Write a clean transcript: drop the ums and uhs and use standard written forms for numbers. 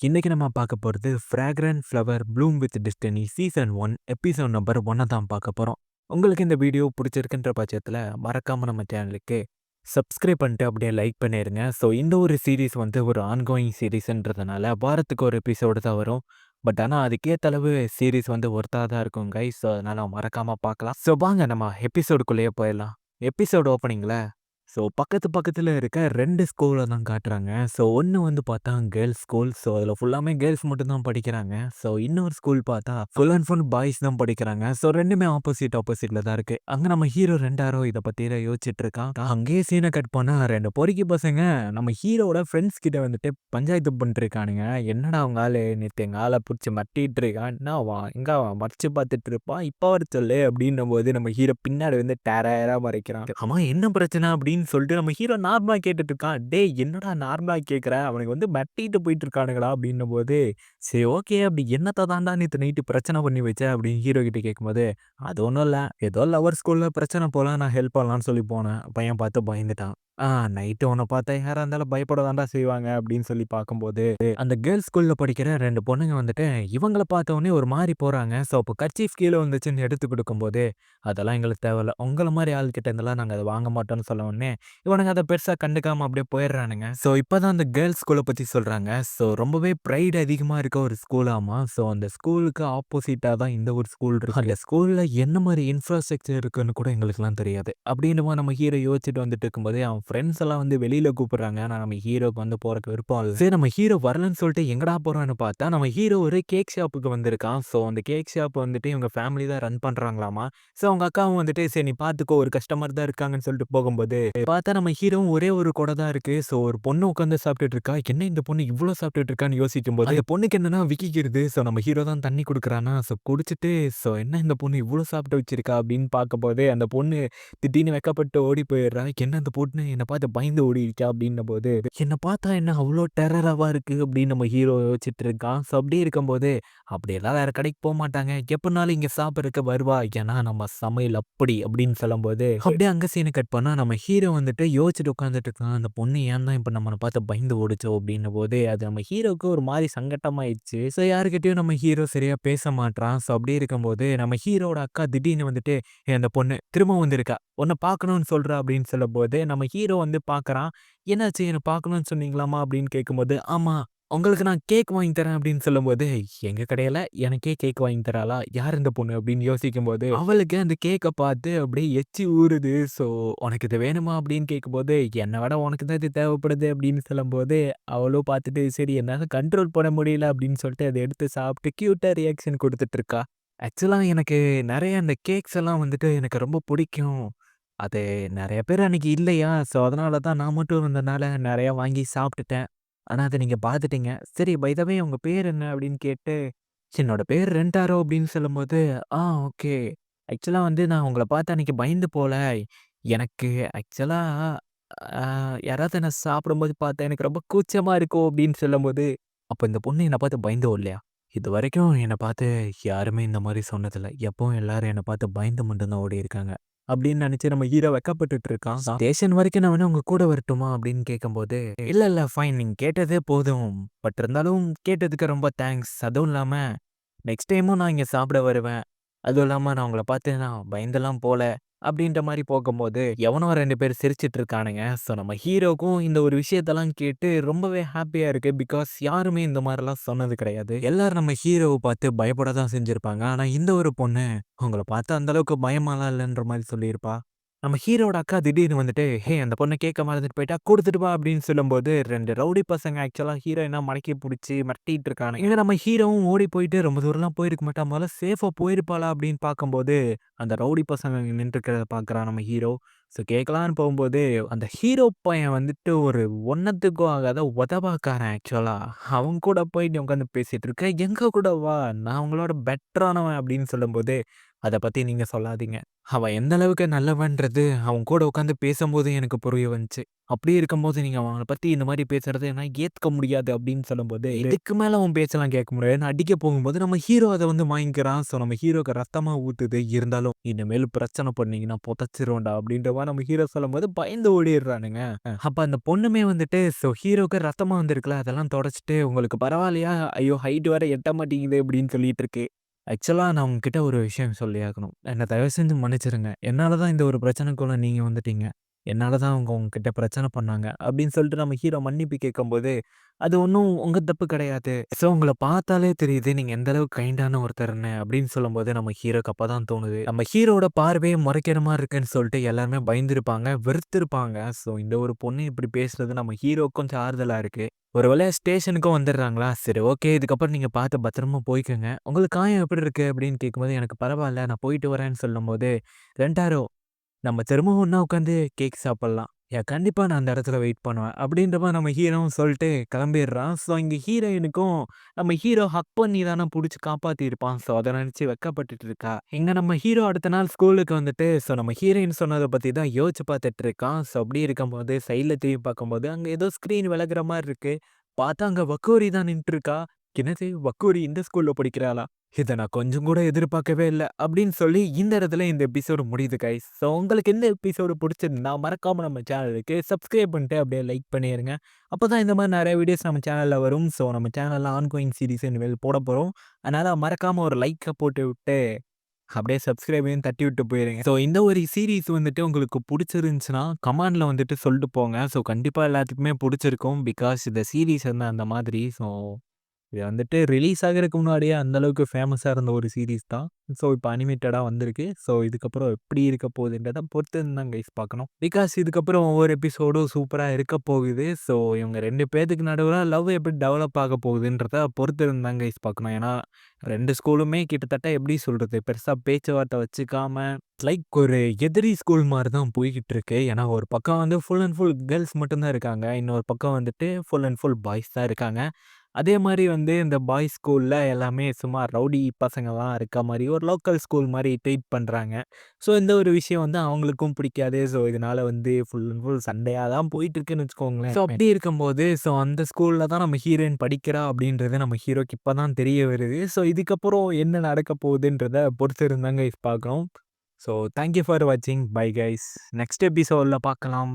இன்னைக்கு நம்ம பார்க்க போறது fragrant flower bloom with destiny season 1 episode number 1 தான் பார்க்க போறோம். உங்களுக்கு இந்த வீடியோ பிடிச்சிருக்குன்ற பட்சத்துல மறக்காம நம்ம சேனலுக்கு சப்ஸ்கிரைப் பண்ணிட்டு அப்படியே லைக் பண்ணிருங்க. ஸோ இந்த ஒரு சீரிஸ் வந்து ஒரு ஆன்கோயிங் சீரிஸ்ன்றதுனால வாரத்துக்கு ஒரு எபிசோடு தான் வரும். பட் ஆனால் அதுக்கேற்ற அளவு சீரிஸ் வந்து ஒர்த்தாக தான் இருக்கும் கைஸ். ஸோ அதனால மறக்காம பார்க்கலாம். ஸோ வாங்க நம்ம எபிசோடுக்குள்ளேயே போயிடலாம். எபிசோட் ஓப்பனிங்ல பக்கத்துல இருக்க 2 ஸ்கூல தான் காட்டுறாங்க. ஒண்ணு வந்து பார்த்தா கேர்ல்ஸ் ஸ்கூல். அதுல ஃபுல்லாமே கேர்ல்ஸ் மட்டும் தான் படிக்கிறாங்க. இன்னொரு ஸ்கூல் பார்த்தா ஃபுல் அண்ட் ஃபுல் பாய்ஸ் தான் படிக்கிறாங்க. 2மே ஆப்போசிட்ல தான் இருக்கு. அங்க நம்ம ஹீரோ 2 இத பத்தி தான் யோசிச்சுட்டு இருக்கான். அங்கேயே சீன கட் பண்ணா 2 பொறுக்கி பசங்க நம்ம ஹீரோவோட ஃப்ரெண்ட்ஸ் கிட்ட வந்துட்டு பஞ்சாயத்து பண்ணிட்டு இருக்கானுங்க. என்னடா உங்க ஆளு நேத்து எங்க ஆள புடிச்சு மட்டிட்டு இருக்கான். என்ன எங்க அவன் மறைச்சு பார்த்துட்டு இருப்பான். இப்ப வர சொல்லு அப்படின்னும் போது நம்ம ஹீரோ பின்னாடி வந்து டேரரா மறைக்கிறான். ஆமா என்ன பிரச்சனை அப்படின்னு சொல்லிட்டு நம்ம ஹீரோ நார்மலா கேட்டுட்டு இருக்கான். டேய் என்னடா நார்மலா கேட்குற? அவனுக்கு வந்து மெட்டிட்டு போயிட்டு இருக்கானுங்களா அப்படின்னும் போது, சரி ஓகே அப்படி என்னத்த தான்டா நேத்து நைட்டு பிரச்சனை பண்ணி வச்ச அப்படின்னு ஹீரோ கிட்ட கேட்கும்போது, அது ஒன்றும் இல்லை ஏதோ லவர் ஸ்கூல்ல பிரச்சனை போல நான் ஹெல்ப் பண்ணலான்னு சொல்லி போனேன். பையன் பார்த்து பயந்துட்டான். நைட்டு உன்னை பார்த்தா யாரா இருந்தாலும் பயப்பட தான்டா செய்வாங்க அப்படின்னு சொல்லி பார்க்கும்போது, அந்த கேர்ள்ஸ் ஸ்கூல்ல படிக்கிற 2 பொண்ணுங்க வந்துட்டு இவங்கள பார்த்த உடனே ஒரு மாரி போறாங்க. அப்போ கர்ச்சீஃப் கீழ வந்துச்சுன்னு எடுத்து குடுக்கும்போது, அதெல்லாம் எங்களுக்கு தேவையில்ல. உங்கள மாரி ஆள்கிட்ட இருந்தெல்லாம் நாங்க அத வாங்க மாட்டோம்ன்னு சொன்ன உடனே, இவனுங்க அத பெருசா கண்டுக்காம அப்படியே போயிடுறானுங்க. இப்பதான் அந்த கேர்ள்ஸ் ஸ்கூல பத்தி சொல்றாங்க. ரொம்பவே பிரைட் அதிகமா இருக்க ஒரு ஸ்கூலாமா. அந்த ஸ்கூலுக்கு ஆப்போசிட்டா தான் இந்த ஒரு ஸ்கூல் இருக்கு. அந்த ஸ்கூல்ல என்ன மாரி இன்ஃப்ராஸ்ட்ரக்சர் இருக்குன்னு கூட எங்களுக்கெல்லாம் தெரியாது. அப்படின்னுமா நம்ம ஹீரோ யோசிச்சுட்டு வந்துட்டு இருக்கும்போதே, அவன் ஃப்ரெண்ட்ஸ் எல்லாம் வந்து வெளியில கூப்பிடுறாங்க. ஆனா நம்ம ஹீரோக்கு வந்து போறக்கு விருப்பம் இல்ல. சரி நம்ம ஹீரோ வரலன்னு சொல்லிட்டு எங்கடா போறான்னு பார்த்தா, நம்ம ஹீரோ ஒரு கேக் ஷாப்புக்கு வந்திருக்கான். அந்த கேக் ஷாப் வந்துட்டு இவங்க ஃபேமிலி தான் ரன் பண்றாங்களாமா. அவங்க அக்காவும் வந்துட்டு சரி நீ பார்த்துக்கோ ஒரு கஸ்டமர் தான் இருக்காங்கன்னு சொல்லிட்டு போகும்போது, பார்த்தா நம்ம ஹீரோவும் ஒரே ஒரு குடை தான் இருக்கு. ஒரு பொண்ணு உட்கார்ந்து சாப்பிட்டுட்டு இருக்கா. என்ன இந்த பொண்ணு இவ்ளோ சாப்பிட்டுட்டு இருக்கான்னு யோசிக்கும்போது, அந்த பொண்ணுக்கு என்னன்னா விக்கிக்கிருது. நம்ம ஹீரோ தான் தண்ணி குடுக்குறானா. குடிச்சிட்டு என்ன இந்த பொண்ணு இவ்ளோ சாப்பிட்டு வச்சிருக்கா அப்படின்னு பார்க்கும்போது, அந்த பொண்ணு திடீர்னு வெட்கப்பட்டு ஓடி போயிடுறா. என்ன அந்த பொண்ணு என்ன பார்த்து பயந்து ஓடிருச்சா அப்படின்னும்போது, என்ன பார்த்தா என்ன அவ்ளோ டெரராவா இருக்கு அப்படின்னு நம்ம ஹீரோ யோசிச்சுட்டு இருக்கான். அப்படியே இருக்கும்போது, அப்படியெல்லாம் வேற கடைக்கு போமாட்டாங்க. எப்பனாலும் இங்க சாப்பிடறதுக்கு வருவா. ஏன்னா நம்ம சமையல் அப்படி அப்படின்னு சொல்லும்போது, அப்படியே அங்க சீன கட் பண்ணா நம்ம ஹீரோ வந்துட்டு யோசிச்சுட்டு உட்கார்ந்துட்டு இருக்கான். அந்த பொண்ணு ஏன் தான் இப்ப நம்மள பார்த்து பயந்து ஓடுச்சோ அப்படின்னும்போது, அது நம்ம ஹீரோவுக்கு ஒரு மாரி சங்கட்டமாயிடுச்சு. யார்கிட்டயும் நம்ம ஹீரோ சரியா பேச மாட்றான். அப்படியே இருக்கும்போது நம்ம ஹீரோவோட அக்கா திடீர்னு வந்துட்டு, "ஏய் அந்த பொண்ணு திரும்ப வந்திருக்கா. உன்ன பார்க்கணும்னு சொல்றா" அப்படின்னு சொல்லும்போது, நம்ம ஹீரோ வந்து பார்க்குறான். "என்னாச்சு என்ன பார்க்கணும்னு சொன்னீங்களாம்மா?" அப்படின்னு கேட்கும்போது, "ஆமா. உங்களுக்கு நான் கேக் வாங்கி தரேன்" அப்படின்னு சொல்லும்போது, "எங்க கடையில எனக்கே கேக் வாங்கி தராளா? யார் இந்த பொண்ணு?" அப்படின்னு யோசிக்கும்போது, அவளுக்கு அந்த கேக்க பார்த்து அப்படியே எச்சி ஊறுது. "உனக்கு இது வேணுமா?" அப்படின்னு கேட்கும்போது, "என்ன விட உனக்கு தான் இது தேவைப்படுது" அப்படின்னு சொல்லும்போது, அவளும் பார்த்துட்டு, "சரி என்னால கண்ட்ரோல் பண்ண முடியல" அப்படின்னு சொல்லிட்டு அத எடுத்து சாப்பிட்டு கியூட்டா ரியாக்ஷன் குடுத்துட்டு இருக்கா. ஆக்சுவலா எனக்கு நெறைய இந்த கேக்ஸ் எல்லாம் வந்துட்டு எனக்கு ரொம்ப பிடிக்கும். அது நெறைய பேர் அன்னைக்கு இல்லையா, அதனால தான் நான் மட்டும் இருந்தனால நெறையா வாங்கி சாப்பிட்டுட்டேன். ஆனா அத நீங்க பார்த்துட்டீங்க. சரி பை த வே உங்க பேர் என்ன? அப்படின்னு கேட்டு, என்னோட பேர் ரென்டாரோ அப்படின்னு சொல்லும்போது, ஓகே. ஆக்சுவலா வந்து நான் உங்கள பார்த்து அன்னைக்கு பயந்து போல. எனக்கு ஆக்சுவலா அ யாராவது என்ன சாப்பிடும்போது பார்த்தா எனக்கு ரொம்ப கூச்சமா இருக்கும் அப்படின்னு சொல்லும்போது, அப்ப இந்த பொண்ணு என்ன பார்த்து பயந்து ஓடலையா? இதுவரைக்கும் என்ன பார்த்து யாருமே இந்த மாரி சொன்னதில்ல. எப்பவும் எல்லாரும் என்ன பார்த்து பயந்து மட்டும் தான் ஓடியிருக்காங்க. அப்படின்னு நெனச்சு நம்ம ஹீரோ வெட்கப்பட்டுட்டு இருக்கான். ஸ்டேஷன் வரைக்கும் நான் வேணா உங்க கூட வரட்டுமா? அப்படின்னு கேட்கும்போது, இல்ல, இல்ல ஃபைன் நீங்க கேட்டதே போதும். பட் இருந்தாலும் கேட்டதுக்கு ரொம்ப தேங்க்ஸ். அதுவும் இல்லாம நெக்ஸ்ட் டைமும் நான் இங்க சாப்பிட வருவேன். அதுவும் இல்லாம நான் உங்கள பார்த்து நான் பயந்தெல்லாம் போல. அப்படின்ற மாரி போகும்போது, எவனோ 2 பேர் சிரிச்சுட்டு இருக்கானுங்க. நம்ம ஹீரோக்கும் இந்த ஒரு விஷயத்தெல்லாம் கேட்டு ரொம்பவே ஹேப்பியா இருக்கு. பிகாஸ் யாருமே இந்த மாரிலாம் சொன்னது கிடையாது. எல்லாரும் நம்ம ஹீரோவ பார்த்து பயப்பட தான் செஞ்சிருப்பாங்க. ஆனா இந்த ஒரு பொண்ணு உங்கள பார்த்து அந்த அளவுக்கு பயமாலாம் இல்லன்ற மாரி சொல்லியிருப்பா. நம்ம ஹீரோவோட அக்கா திடீர்னு வந்துட்டு, "ஹே அந்த பொண்ண கேக்க மறந்துட்டு போயிட்டா, குடுத்துட்டு வா" அப்படின்னு சொல்லும்போது 2 ரவுடி பசங்க ஆக்சுவலா ஹீரோயின மடக்கி புடிச்சு மிரட்டிட்டு இருக்கானுங்க. இங்க நம்ம ஹீரோவும் ஓடி போயிட்டு ரொம்ப தூரம்லாம் போயிருக்க மாட்டான். முதல்ல சேஃபா போயிருப்பாளா அப்படின்னு பார்க்கும்போது, அந்த ரவுடி பசங்க அங்க நின்றுக்கிறத பார்க்குறான் நம்ம ஹீரோ. கேட்கலான்னு போகும்போது, அந்த ஹீரோ பையன் வந்துட்டு ஒரு ஒன்னத்துக்கும் ஆகாத உதவாக்காரன் ஆக்சுவலா. அவன் கூட போய் நீ உட்காந்து பேசிட்டு இருக்க. எங்க கூட வா, நான் உங்களோட பெட்டரானவன் அப்படின்னு சொல்லும்போது, அத பத்தி நீங்க சொல்லாதீங்க. அவன் எந்த அளவுக்கு நல்லவன்றது அவன் கூட உட்காந்து பேசும்போது எனக்கு புரிய வந்துச்சு. அப்படி இருக்கும்போது நீங்க அவன பத்தி இந்த மாரி பேசுறத என்னால ஏத்துக்க முடியாது அப்படின்னு சொல்லும்போது, இதுக்கு மேல அவன் பேச்செல்லாம் கேட்க முடியாதுன்னு அடிக்க போகும்போது நம்ம ஹீரோ அத வந்து வாங்கிக்கிறான். ஸோ நம்ம ஹீரோக்கு ரத்தமா ஊத்துது. இருந்தாலும் இனிமேல் பிரச்சனை பண்ணீங்கன்னா புதைச்சிருவேன்டா அப்படின்ற மாரி நம்ம ஹீரோ சொல்லும்போது பயந்து ஓடிடுறானுங்க. அப்ப அந்த பொண்ணுமே வந்துட்டு ஸோ ஹீரோக்கு ரத்தமா வந்திருக்குல்ல அதெல்லாம் தொடச்சுட்டு உங்களுக்கு பரவாயில்லையா? ஐயோ! ஹைட் வேற எட்ட மாட்டேங்குது அப்படின்னு சொல்லிட்டு இருக்கு. ஆக்சுவலா நான் உங்ககிட்ட ஒரு விஷயம் சொல்லியாகணும். என்ன தயவு செஞ்சு மன்னிச்சிருங்க. என்னால தான் இந்த ஒரு பிரச்சனைக்குள்ள நீங்க வந்துட்டீங்க. என்னால தான் அவங்க உங்ககிட்ட பிரச்சனை பண்ணாங்க. அப்படின்னு சொல்லிட்டு நம்ம ஹீரோ மன்னிப்பு கேட்கும்போது, அது ஒண்ணும் உங்க தப்பு கிடையாது. ஸோ உங்கள பார்த்தாலே தெரியுது நீங்க எந்த அளவுக்கு கைண்டான ஒருத்தர்ன்னு அப்படின்னு சொல்லும்போது நம்ம ஹீரோக்கு அப்பதான் தோணுது. நம்ம ஹீரோவோட பார்வையே முறைக்கிற மாரி இருக்குன்னு சொல்லிட்டு எல்லாருமே பயந்திருப்பாங்க, வெறுத்திருப்பாங்க. ஸோ இந்த ஒரு பொண்ணு இப்படி பேசுறது நம்ம ஹீரோக்கு கொஞ்சம் ஆறுதலா இருக்கு. ஒரு வேளை ஸ்டேஷனுக்கும் வந்துடுறாங்களா? சரி ஓகே. இதுக்கப்புறம் நீங்க பார்த்து பத்திரமா போய்க்கங்க. உங்களுக்கு காயம் எப்படி இருக்கு? அப்படின்னு கேட்கும்போது, எனக்கு பரவால்ல. நான் போயிட்டு வரேன்னு சொல்லும்போது, "ரெண்டாரோ நம்ம திரும்பவும் ஒண்ணா உட்காந்து கேக் சாப்பிடலாம். கண்டிப்பா நான் அந்த இடத்துல வெயிட் பண்ணுவேன்." அப்படின்ற மாரி நம்ம ஹீரோவும் சொல்லிட்டு கிளம்பிடுறான். ஸோ இங்க ஹீரோயினுக்கும் நம்ம ஹீரோ ஹக் பண்ணி தானே புடிச்சு காப்பாத்தியிருப்பான். ஸோ அத நினைச்சு வெட்கப்பட்டுட்டு இருக்கா. இங்க நம்ம ஹீரோ அடுத்த நாள் ஸ்கூலுக்கு வந்துட்டு ஸோ நம்ம ஹீரோயின் சொன்னத பத்தி தான் யோசிச்சு பார்த்துட்டு இருக்கான். ஸோ அப்படி இருக்கும்போது சைட்ல திரும்பி பார்க்கும்போது, அங்க ஏதோ ஸ்க்ரீன் விலகுற மாரி இருக்கு. பார்த்தா அங்க வக்கோரி தான் நின்னுட்டுருக்கா. என்னது வக்கோரி இந்த ஸ்கூல்ல படிக்கிறாளா? இத நான் கொஞ்சம் கூட எதிர்பார்க்கவே இல்ல. அப்படின்னு சொல்லி இந்த இடத்துல இந்த எபிசோடு முடியுது கைஸ். ஸோ உங்களுக்கு இந்த எபிசோடு புடிச்சிருந்தா மறக்காம நம்ம சேனலுக்கு சப்ஸ்கிரைப் பண்ணிட்டு அப்படியே லைக் பண்ணிருங்க. அப்பதான் இந்த மாரி நெறைய வீடியோஸ் நம்ம சேனல்ல வரும். ஸோ நம்ம சேனல்ல ஆன்கோயிங் சீரிஸ் இனிமேல் போடப் போறோம். அதனால மறக்காம ஒரு லைக்க போட்டு விட்டு அப்படியே சப்ஸ்கிரைபையும் தட்டி விட்டு போயிருங்க. ஸோ இந்த ஒரு சீரிஸ் வந்துட்டு உங்களுக்கு புடிச்சிருந்துச்சுன்னா, கமெண்ட்ல வந்துட்டு சொல்லிட்டு போங்க. ஸோ கண்டிப்பா எல்லாத்துக்குமே புடிச்சிருக்கும். பிகாஸ் இந்த சீரிஸ் வந்து அந்த மாதிரி. ஸோ இது வந்துட்டு ரிலீஸ் ஆகுறதுக்கு முன்னாடியே அந்த அளவுக்கு ஃபேமஸா இருந்த ஒரு சீரிஸ் தான். ஸோ இப்போ அனிமேட்டடா வந்திருக்கு. ஸோ இதுக்கப்புறம் எப்படி இருக்க போகுதுன்றத பொறுத்து தான் கைஸ் பார்க்கணும். பிகாஸ் இதுக்கப்புறம் ஒவ்வொரு எபிசோடும் சூப்பரா இருக்க போகுது. ஸோ இவங்க 2 பேத்துக்கு நடுவுல லவ் எப்படி டெவலப் ஆக போகுதுன்றத பொறுத்து தான் கைஸ் பார்க்கணும். ஏன்னா 2 ஸ்கூலுமே கிட்டத்தட்ட எப்படி சொல்றது? பெருசா பேச்சுவார்த்தை வச்சுக்காம லைக் ஒரு எதிரி ஸ்கூல் மாரி தான் போய்க்கிட்டு இருக்கு. ஏன்னா ஒரு பக்கம் வந்து ஃபுல் அண்ட் ஃபுல் கேர்ல்ஸ் மட்டும் தான் இருக்காங்க. இன்னொரு பக்கம் வந்துட்டு ஃபுல் அண்ட் ஃபுல் பாய்ஸ் தான் இருக்காங்க. அதே மாரி வந்து இந்த பாய்ஸ் ஸ்கூல்ல எல்லாமே சும்மா ரவுடி பசங்கலாம் இருக்க மாரி ஒரு லோக்கல் ஸ்கூல் மாரி ட்ரீட் பண்றாங்க. ஸோ இந்த ஒரு விஷயம் வந்து அவங்களுக்கும் பிடிக்காது. ஸோ இதனால வந்து ஃபுல் அண்ட் ஃபுல் சண்டையா தான் போயிட்டு இருக்குன்னு வச்சுக்கோங்களேன். ஸோ அப்படி இருக்கும்போது ஸோ அந்த ஸ்கூல்ல தான் நம்ம ஹீரோயின் படிக்கிறா அப்படின்றது நம்ம ஹீரோக்கு இப்ப தான் தெரிய வருது. ஸோ இதுக்கப்புறம் என்ன நடக்க போகுதுன்றத பொறுத்திருந்து தான் கைஸ் பார்க்கணும். ஸோ தேங்க் யூ ஃபார் வாட்சிங். Bye guys. நெக்ஸ்ட் எபிசோட்ல பார்க்கலாம்.